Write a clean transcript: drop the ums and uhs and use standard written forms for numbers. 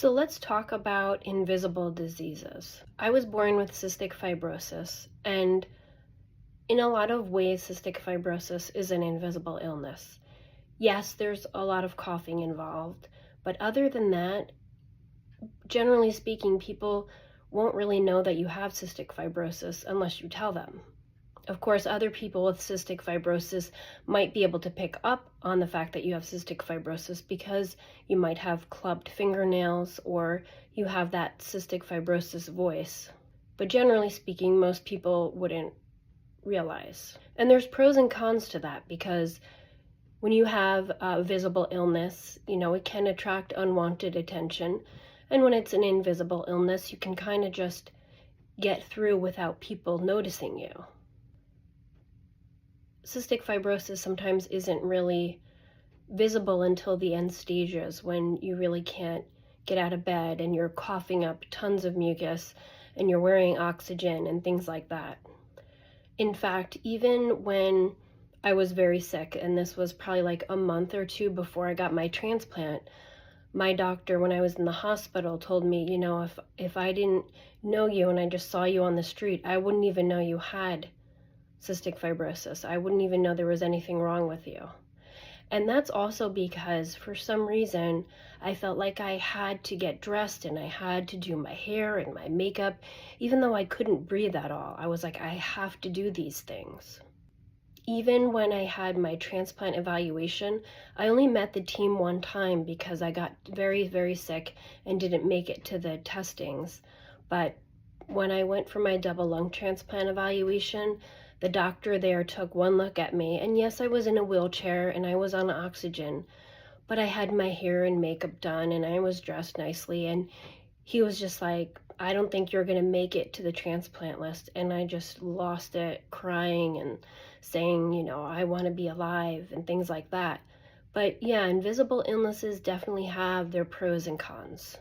So let's talk about invisible diseases. I was born with cystic fibrosis, and in a lot of ways, cystic fibrosis is an invisible illness. Yes, there's a lot of coughing involved, but other than that, generally speaking, people won't really know that you have cystic fibrosis unless you tell them. Of course, other people with cystic fibrosis might be able to pick up on the fact that you have cystic fibrosis because you might have clubbed fingernails or you have that cystic fibrosis voice. But generally speaking, most people wouldn't realize. And there's pros and cons to that because when you have a visible illness, it can attract unwanted attention. And when it's an invisible illness, you can kind of just get through without people noticing you. Cystic fibrosis sometimes isn't really visible until the end stages when you really can't get out of bed and you're coughing up tons of mucus and you're wearing oxygen and things like that. In fact, even when I was very sick, and this was probably like a month or two before I got my transplant, my doctor, when I was in the hospital, told me, if I didn't know you and I just saw you on the street, I wouldn't even know you had cystic fibrosis. I wouldn't even know there was anything wrong with you. And that's also because for some reason I felt like I had to get dressed and I had to do my hair and my makeup, even though I couldn't breathe at all. I was like, I have to do these things. Even when I had my transplant evaluation, I only met the team one time because I got very, very sick and didn't make it to the testings. But when I went for my double lung transplant evaluation, the doctor there took one look at me, and yes, I was in a wheelchair and I was on oxygen, but I had my hair and makeup done and I was dressed nicely, and he was just like, I don't think you're gonna make it to the transplant list. And I just lost it, crying and saying, I want to be alive and things like that. But yeah, invisible illnesses definitely have their pros and cons.